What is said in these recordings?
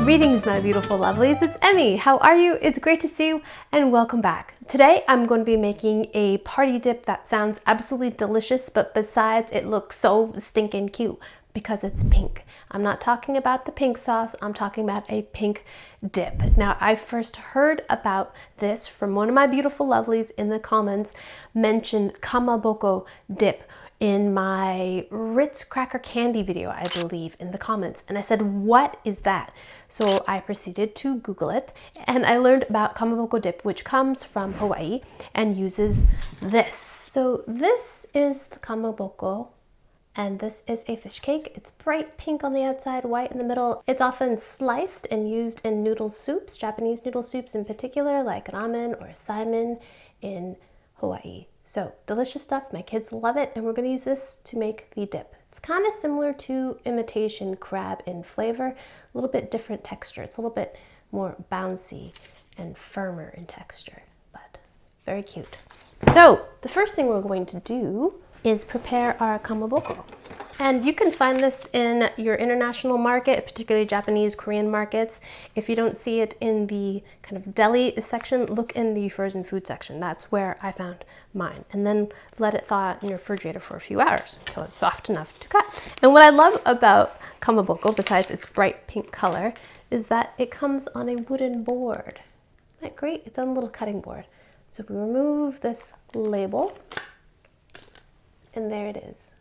Greetings, my beautiful lovelies. It's Emmy. How are you? It's great to see you and welcome back. Today I'm going to be making a party dip that sounds absolutely delicious, but besides it looks so stinking cute because it's pink. I'm not talking about the pink sauce, I'm talking about a pink dip. Now, I first heard about this from one of my beautiful lovelies in the comments, mentioned Kamaboko dip in my Ritz cracker candy video, I believe, in the comments. And I said, what is that? So I proceeded to Google it and I learned about Kamaboko dip, which comes from Hawaii and uses this. So this is the Kamaboko and this is a fish cake. It's bright pink on the outside, white in the middle. It's often sliced and used in noodle soups, Japanese noodle soups in particular, like ramen or saimin in Hawaii. So delicious stuff, my kids love it, and we're gonna use this to make the dip. It's kind of similar to imitation crab in flavor, a little bit different texture. It's a little bit more bouncy and firmer in texture, but very cute. So the first thing we're going to do is prepare our kamaboko. And you can find this in your international market, particularly Japanese, Korean markets. If you don't see it in the kind of deli section, look in the frozen food section. That's where I found mine. And then let it thaw out in your refrigerator for a few hours until it's soft enough to cut. And what I love about kamaboko, besides its bright pink color, is that it comes on a wooden board. Isn't that great? It's on a little cutting board. So we remove this label, and there it is.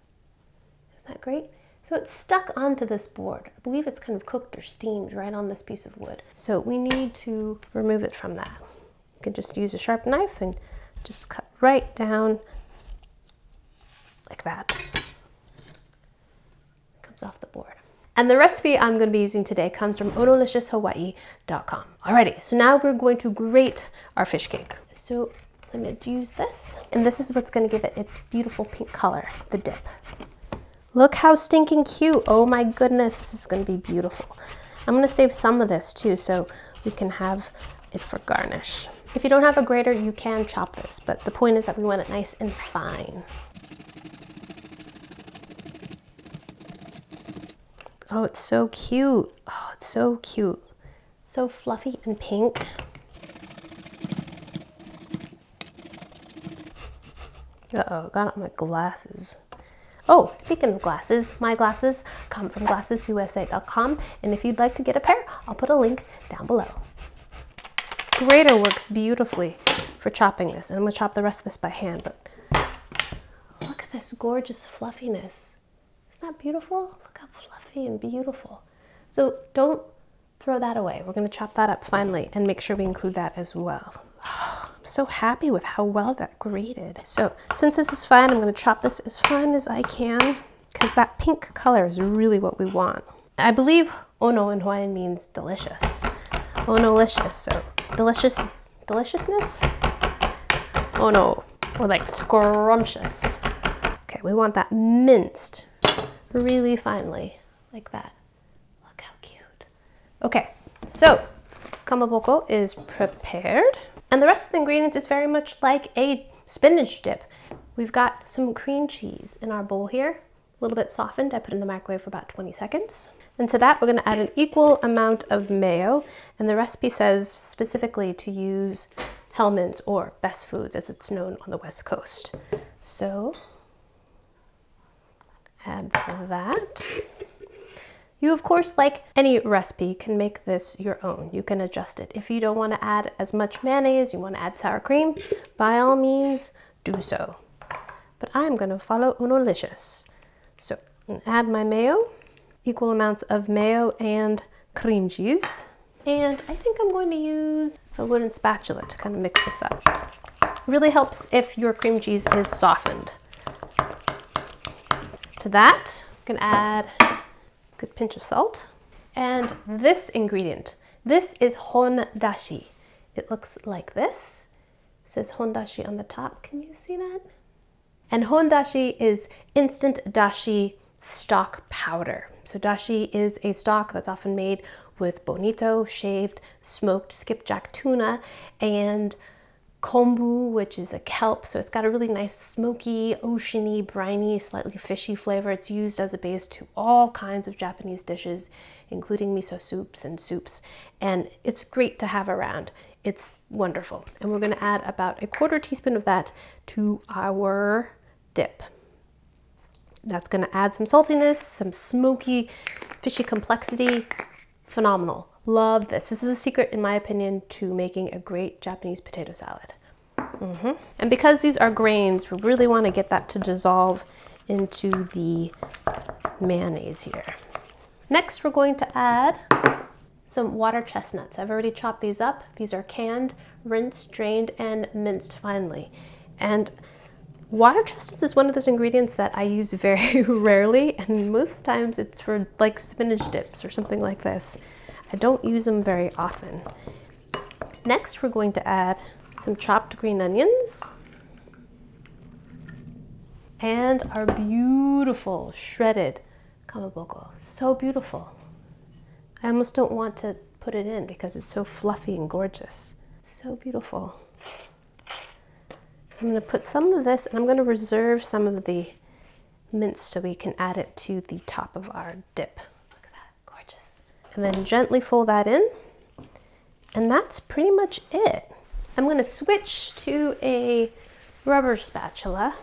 Isn't that great? So it's stuck onto this board. I believe it's kind of cooked or steamed right on this piece of wood. So we need to remove it from that. You can just use a sharp knife and just cut right down like that. It comes off the board. And the recipe I'm going to be using today comes from onolishoushawaii.com. Alrighty, so now we're going to grate our fish cake. So I'm going to use this, and this is what's going to give it its beautiful pink color, the dip. Look how stinking cute. Oh my goodness, this is going to be beautiful. I'm going to save some of this too so we can have it for garnish. If you don't have a grater, you can chop this, but the point is that we want it nice and fine. Oh, it's so cute. Oh, it's so cute. So fluffy and pink. Uh-oh, got on my glasses. Oh, speaking of glasses, my glasses come from glassesusa.com, and if you'd like to get a pair, I'll put a link down below. Grater works beautifully for chopping this, and I'm going to chop the rest of this by hand, but look at this gorgeous fluffiness. Isn't that beautiful? Look how fluffy and beautiful. So don't throw that away. We're going to chop that up finely and make sure we include that as well. I'm so happy with how well that grated. So since this is fine, I'm going to chop this as fine as I can because that pink color is really what we want. I believe ono in Hawaiian means delicious. Onolicious, so deliciousness? Ono, or like scrumptious. Okay, we want that minced really finely, like that. Look how cute. Okay, so kamaboko is prepared. And the rest of the ingredients is very much like a spinach dip. We've got some cream cheese in our bowl here, a little bit softened. I put it in the microwave for about 20 seconds. And to that, we're going to add an equal amount of mayo. And the recipe says specifically to use Hellmann's or Best Foods as it's known on the West Coast. So add that. You, of course, like any recipe, can make this your own. You can adjust it. If you don't want to add as much mayonnaise, you want to add sour cream, by all means, do so. But I'm going to follow Onolicious. So add my mayo, equal amounts of mayo and cream cheese. And I think I'm going to use a wooden spatula to kind of mix this up. It really helps if your cream cheese is softened. To that, I'm going to add good pinch of salt. And this ingredient, this is Hondashi. It looks like this. It says Hondashi on the top. Can you see that? And Hondashi is instant dashi stock powder. So dashi is a stock that's often made with bonito, shaved, smoked skipjack tuna, and kombu, which is a kelp, so it's got a really nice smoky, oceany, briny, slightly fishy flavor. It's used as a base to all kinds of Japanese dishes, including miso soups and soups, and it's great to have around. It's wonderful. And we're going to add about 1/4 teaspoon of that to our dip. That's going to add some saltiness, some smoky, fishy complexity. Phenomenal. Love this. This is a secret, in my opinion, to making a great Japanese potato salad. And because these are grains, we really want to get that to dissolve into the mayonnaise here. Next, we're going to add some water chestnuts. I've already chopped these up. These are canned, rinsed, drained, and minced finely. And water chestnuts is one of those ingredients that I use very rarely, and most times it's for like spinach dips or something like this. I don't use them very often. Next, we're going to add some chopped green onions and our beautiful shredded kamaboko. So beautiful. I almost don't want to put it in because it's so fluffy and gorgeous. So beautiful. I'm going to put some of this, and I'm going to reserve some of the mince so we can add it to the top of our dip. Look at that, gorgeous. And then gently fold that in, and that's pretty much it. I'm going to switch to a rubber spatula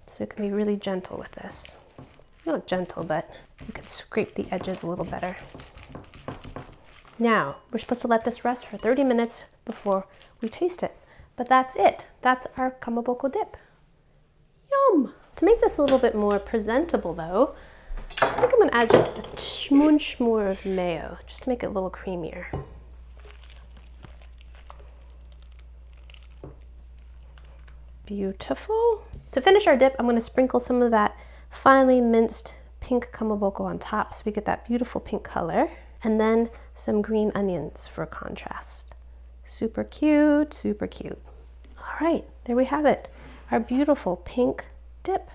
so it can be really gentle with this. Not gentle, but you can scrape the edges a little better. Now, we're supposed to let this rest for 30 minutes before we taste it. But that's it. That's our kamaboko dip. Yum! To make this a little bit more presentable though, I think I'm gonna add just a smoosh more of mayo, just to make it a little creamier. Beautiful. To finish our dip, I'm gonna sprinkle some of that finely minced pink kamaboko on top so we get that beautiful pink color, and then some green onions for contrast. Super cute, super cute. All right, there we have it. Our beautiful pink dip.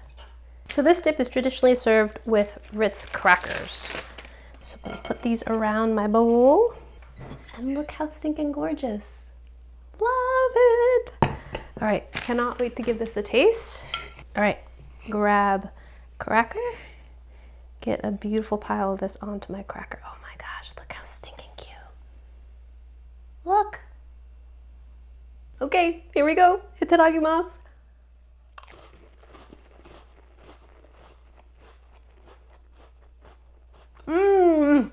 So this dip is traditionally served with Ritz crackers. So I'm gonna put these around my bowl. And look how stinking gorgeous. Love it. All right, cannot wait to give this a taste. All right, grab cracker. Get a beautiful pile of this onto my cracker. Oh my gosh, look how stinking cute. Look. Okay, here we go. Itadakimasu. Mmm.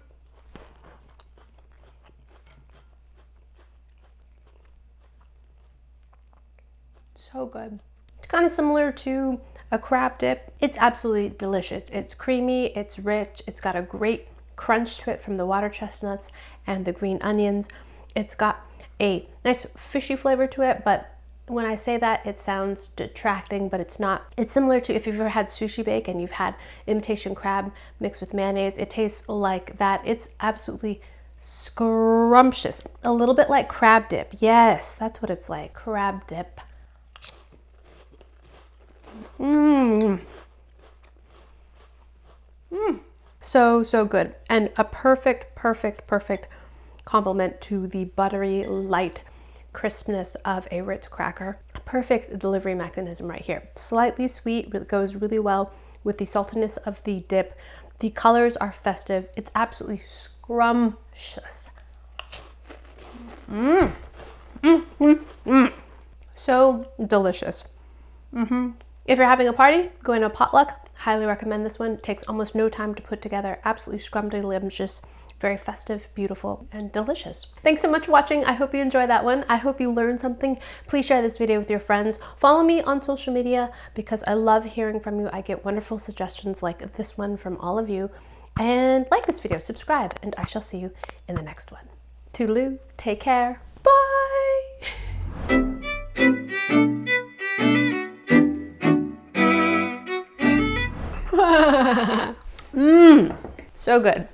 So good. It's kind of similar to a crab dip. It's absolutely delicious. It's creamy, it's rich, it's got a great crunch to it from the water chestnuts and the green onions. It's got a nice fishy flavor to it, but when I say that, it sounds detracting, but it's not. It's similar to if you've ever had sushi bake and you've had imitation crab mixed with mayonnaise. It tastes like that. It's absolutely scrumptious. A little bit like crab dip. Yes, that's what it's like. Crab dip. Mmm. Mmm. So, so good. And a perfect complement to the buttery, light crispness of a Ritz cracker. A perfect delivery mechanism right here. Slightly sweet, but it goes really well with the saltiness of the dip. The colors are festive. It's absolutely scrumptious. Mmm. Mmm, mmm, mmm. So delicious. If you're having a party, going to a potluck, highly recommend this one. It takes almost no time to put together. Absolutely scrumptious, very festive, beautiful, and delicious. Thanks so much for watching. I hope you enjoyed that one. I hope you learned something. Please share this video with your friends. Follow me on social media because I love hearing from you. I get wonderful suggestions like this one from all of you. And like this video, subscribe, and I shall see you in the next one. Toodaloo, take care, bye! Mmm, so good.